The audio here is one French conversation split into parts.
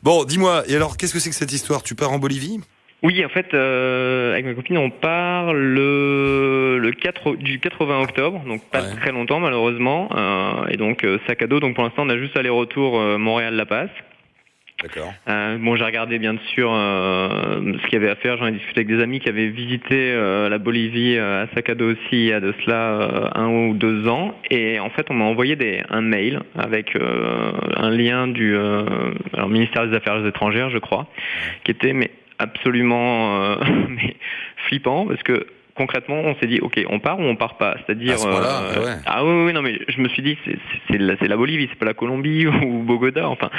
Bon, dis-moi, et alors, qu'est-ce que c'est que cette histoire? Tu pars en Bolivie? Oui, en fait, avec ma copine, on part du 80 octobre, donc pas Ouais, très longtemps malheureusement. Et donc sac à dos. Donc pour l'instant, on a juste aller-retour Montréal-La Paz. d'accord. Bon, j'ai regardé bien sûr ce qu'il y avait à faire. J'en ai discuté avec des amis qui avaient visité la Bolivie à sac à dos aussi il y a de cela 1 ou 2 ans. Et en fait, on m'a envoyé un mail avec un lien du alors, ministère des Affaires étrangères, je crois, qui était mais absolument mais flippant parce que concrètement, on s'est dit, ok, on part ou on part pas. À C'est-à-dire, ce point-là, ah ouais. ah oui, oui, non, mais je me suis dit, c'est la Bolivie, c'est pas la Colombie ou Bogota, enfin.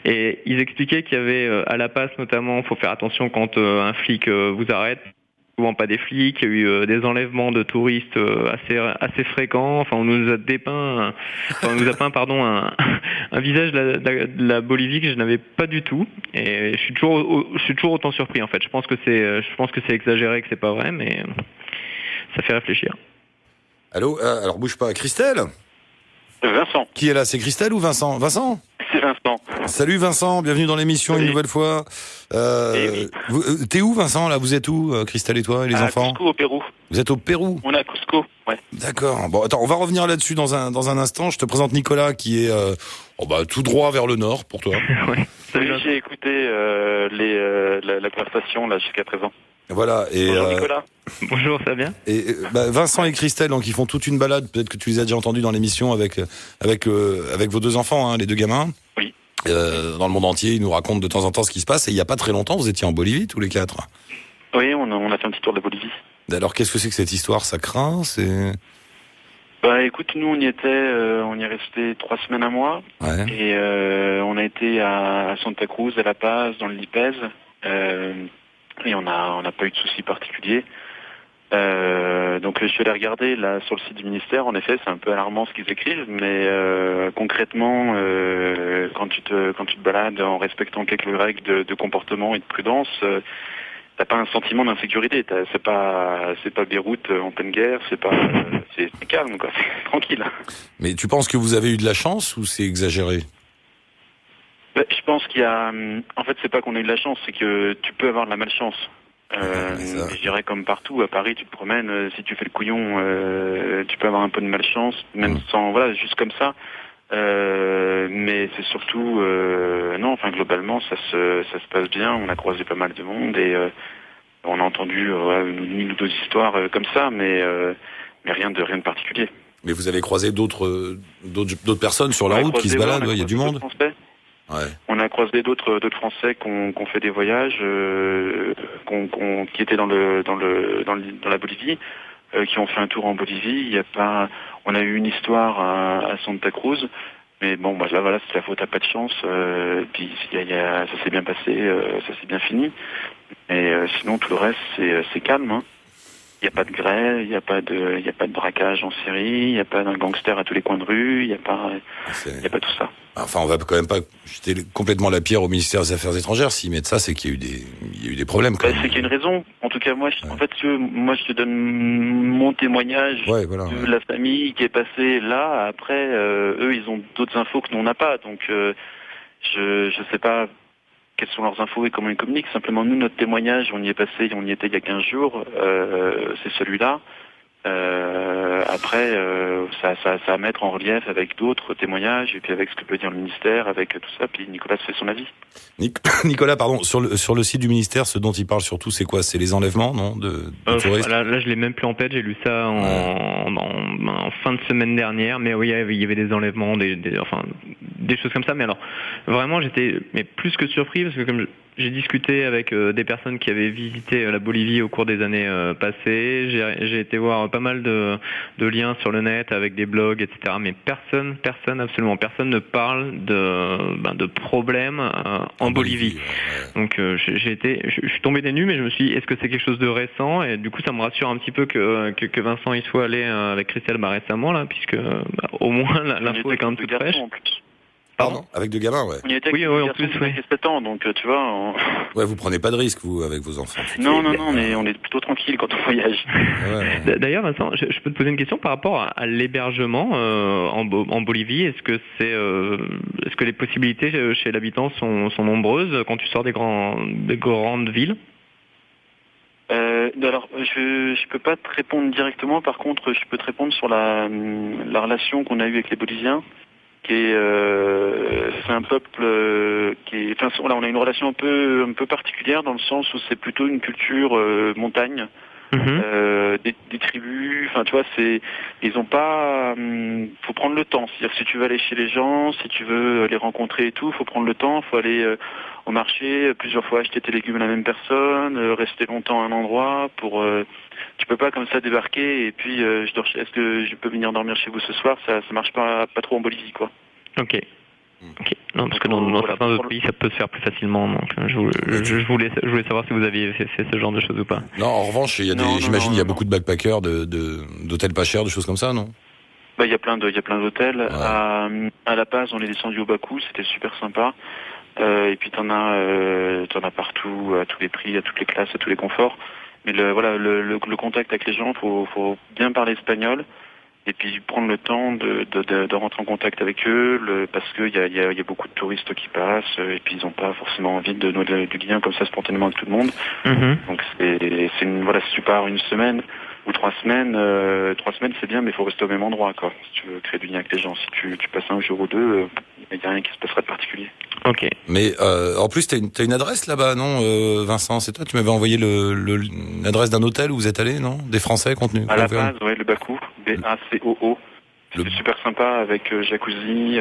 Et ils expliquaient qu'il y avait à La Paz notamment, faut faire attention quand un flic vous arrête. Souvent pas des flics, il y a eu des enlèvements de touristes assez fréquents. Enfin, on nous a dépeint, enfin, on nous a peint, pardon, un visage de la Bolivie que je n'avais pas du tout. Et je suis toujours autant surpris en fait. Je pense que c'est exagéré, que c'est pas vrai, mais ça fait réfléchir. Allô, alors bouge pas. Christelle? Vincent. Qui est là? C'est Christelle ou Vincent? Vincent? C'est Vincent. Salut Vincent, bienvenue dans l'émission Salut. une nouvelle fois. Oui. T'es où Vincent là? Vous êtes où, Christelle et toi et les À enfants? Cusco, au Pérou. Vous êtes au Pérou? On est à Cusco, ouais. D'accord. Bon, attends, on va revenir là-dessus dans un instant. Je te présente Nicolas qui est tout droit vers le nord pour toi. Ouais. Oui, j'ai écouté la conversation là jusqu'à présent. Voilà. Et Bonjour Nicolas. Bonjour, ça va bien? Vincent et Christelle, donc ils font toute une balade. Peut-être que tu les as déjà entendus dans l'émission avec vos deux enfants, hein, les deux gamins. Oui. Dans le monde entier, ils nous racontent de temps en temps ce qui se passe. Et il y a pas très longtemps, vous étiez en Bolivie tous les quatre. Oui, on a fait un petit tour de la Bolivie. Alors, qu'est-ce que c'est que cette histoire? Ça craint? C'est... Bah écoute, nous on y est resté 3 semaines, un mois. Ouais. Et on a été à Santa Cruz, à La Paz, dans le Lipez. Et on n'a pas eu de soucis particuliers. Donc je suis allé regarder là sur le site du ministère. En effet, c'est un peu alarmant ce qu'ils écrivent, mais concrètement, quand tu te balades en respectant quelques règles de comportement et de prudence, t'as pas un sentiment d'insécurité. C'est pas Beyrouth en pleine guerre. C'est calme, quoi. C'est tranquille. Mais tu penses que vous avez eu de la chance ou c'est exagéré? Je pense qu'il y a, en fait, c'est pas qu'on a eu de la chance, c'est que tu peux avoir de la malchance. Je dirais comme partout, à Paris, tu te promènes, si tu fais le couillon, tu peux avoir un peu de malchance, même sans, voilà, juste comme ça. Mais c'est surtout, non, enfin, globalement, ça se passe bien. On a croisé pas mal de monde et on a entendu une ou deux histoires comme ça, mais rien de particulier. Mais vous avez croisé d'autres personnes sur la route qui se baladent, il y a du monde. Ouais. On a croisé d'autres Français qui ont fait des voyages, qui étaient dans la Bolivie, qui ont fait un tour en Bolivie. On a eu une histoire à Santa Cruz, mais bon, bah là voilà, c'est la faute à pas de chance. Puis ça s'est bien passé, ça s'est bien fini. Et sinon tout le reste c'est calme. Hein. Il n'y a pas de grêle, il n'y a pas de braquage en série, il n'y a pas d'un gangster à tous les coins de rue, il n'y a pas tout ça. Enfin, on va quand même pas jeter complètement la pierre au ministère des Affaires étrangères. S'ils mettent ça, c'est qu'il y a eu des problèmes, quand même. C'est qu'il y a une raison. En tout cas, moi, en fait, moi, je te donne mon témoignage de la famille qui est passée là. Après, eux, ils ont d'autres infos que nous, on n'a pas. Donc, je sais pas quelles sont leurs infos et comment ils communiquent. Simplement, nous, notre témoignage, on y était il y a 15 jours. C'est celui-là. Après, ça à mettre en relief avec d'autres témoignages et puis avec ce que peut dire le ministère, avec tout ça. Puis Nicolas fait son avis. Nicolas, pardon, sur le site du ministère, ce dont il parle surtout, c'est quoi? C'est les enlèvements, non, de touristes? Là, je l'ai même plus en tête. J'ai lu ça en fin de semaine dernière. Mais oui, il y avait des enlèvements, des choses comme ça. Mais alors, vraiment, j'étais plus que surpris parce que comme j'ai discuté avec des personnes qui avaient visité la Bolivie au cours des années passées. J'ai été voir pas mal de liens sur le net avec des blogs, etc. Mais absolument personne ne parle de problèmes en Bolivie. Ouais. Donc je suis tombé des nues, mais je me suis dit, est-ce que c'est quelque chose de récent? Et du coup, ça me rassure un petit peu que Vincent y soit allé avec Christelle récemment, là, puisque au moins l'info est quand même toute fraîche. Pardon. Avec deux gamins, ouais. On y était Oui, avec en plus, de 7 ans, donc tu vois. Ouais, vous prenez pas de risque, vous, avec vos enfants. Non, on est plutôt tranquille quand on voyage. Ouais. D'ailleurs, Vincent, je peux te poser une question par rapport à l'hébergement en Bolivie. Est-ce que les possibilités chez l'habitant sont nombreuses quand tu sors des grandes villes? Alors, je peux pas te répondre directement. Par contre, je peux te répondre sur la relation qu'on a eue avec les Boliviens, qui est c'est un peuple qui est. Enfin, on a une relation un peu particulière dans le sens où c'est plutôt une culture montagne. Des tribus, enfin tu vois, ils ont pas, faut prendre le temps. C'est-à-dire que si tu veux aller chez les gens, si tu veux les rencontrer et tout, faut prendre le temps, faut aller au marché plusieurs fois acheter tes légumes à la même personne, rester longtemps à un endroit pour. Tu peux pas comme ça débarquer et puis est-ce que je peux venir dormir chez vous ce soir? Ça marche pas trop en Bolivie quoi. Ok. Non, parce que dans certains autres pays, ça peut se faire plus facilement. Donc, je voulais savoir si vous aviez fait ce genre de choses ou pas. Non, en revanche, j'imagine, il y a beaucoup de backpackers, d'hôtels pas chers, de choses comme ça, non? Bah, il y a plein d'hôtels. Ouais. À La Paz, on est descendu au Bakou, c'était super sympa. Et puis t'en as partout, à tous les prix, à toutes les classes, à tous les conforts. Mais le contact avec les gens, faut bien parler espagnol. Et puis prendre le temps de rentrer en contact avec eux, parce qu'il y a beaucoup de touristes qui passent, et puis ils n'ont pas forcément envie de nouer du lien comme ça spontanément avec tout le monde. Donc si tu pars une semaine ou 3 semaines, 3 semaines c'est bien, mais il faut rester au même endroit, quoi. Si tu veux créer du lien avec les gens, si tu passes un jour ou deux, il n'y a rien qui se passera de particulier. Ok. Mais en plus, t'as une adresse là-bas, non, Vincent? C'est toi, tu m'avais envoyé l'adresse d'un hôtel où vous êtes allé, non? Des Français contenus. À La Paz, ouais, le Bakou, BACOO. C'est super sympa avec jacuzzi,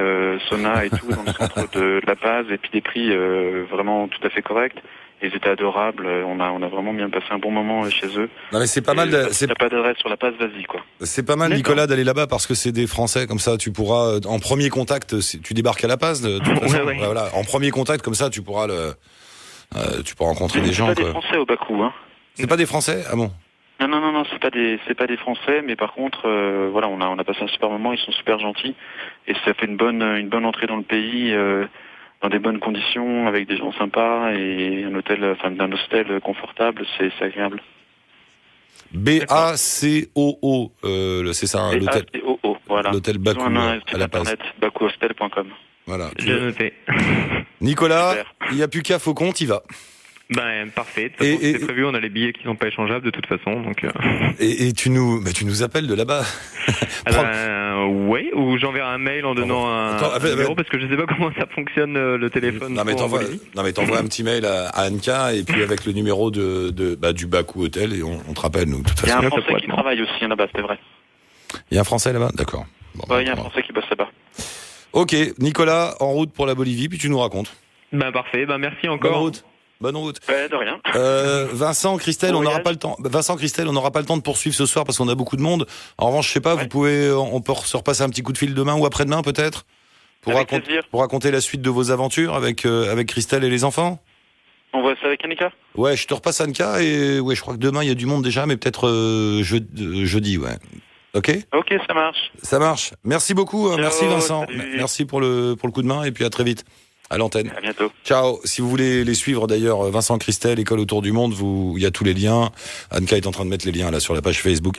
sauna et tout dans le centre de La Paz, et puis des prix vraiment tout à fait corrects. Ils étaient adorables, on a vraiment bien passé un bon moment chez eux. Non mais c'est pas mal. Si t'as pas d'adresse sur La Paz, vas-y quoi. C'est pas mal, Nicolas, d'aller là-bas parce que c'est des Français, comme ça tu pourras en premier contact. Tu débarques à La Paz, de toute façon, ouais. voilà, en premier contact comme ça tu pourras rencontrer des gens. C'est pas des Français au Bakou, hein. C'est pas des Français? Ah bon? Non, c'est pas des Français, mais par contre, on a passé un super moment, ils sont super gentils, et ça fait une bonne entrée dans le pays, dans des bonnes conditions, avec des gens sympas, et un hostel confortable, c'est agréable. BACOO, c'est ça, hein, l'hôtel. BACOO, voilà. L'hôtel Bakou à La Paz. Internet, bakouhostel.com. Voilà. J'ai noté. Nicolas, Super. il n'y a plus qu'à Faucon, t'y vas. Ben, parfait. De toute façon, c'est prévu, on a les billets qui sont pas échangeables de toute façon, donc. Et tu nous appelles de là-bas. Ouais, ou j'enverrai un mail en donnant un numéro parce que je sais pas comment ça fonctionne le téléphone. Non mais t'envoies un petit mail à Anka et puis avec le numéro du Bakou Hôtel et on te rappelle nous. De toute Il y a façon. un Français qui travaille aussi là-bas, c'est vrai. Il y a un Français là-bas, d'accord. Bon, Il y a un Français qui bosse là-bas. Ok, Nicolas, en route pour la Bolivie, puis tu nous racontes. Ben parfait, ben merci encore. Bonne route. Ouais, de rien. Vincent, Christelle, on n'aura pas le temps. Vincent, Christelle, on n'aura pas le temps de poursuivre ce soir parce qu'on a beaucoup de monde. En revanche, je sais pas, on peut se repasser un petit coup de fil demain ou après-demain peut-être pour raconter la suite de vos aventures avec Christelle et les enfants. On voit ça avec Annika. Ouais, je te repasse Annika et ouais, je crois que demain il y a du monde déjà, mais peut-être jeudi, ouais. Ok, ça marche. Ça marche. Merci beaucoup, Ciao, merci Vincent. salut. Merci pour le coup de main et puis à très vite. À l'antenne. À bientôt. Ciao. Si vous voulez les suivre d'ailleurs, Vincent, Christelle, École autour du monde, il y a tous les liens. Anka est en train de mettre les liens là sur la page Facebook.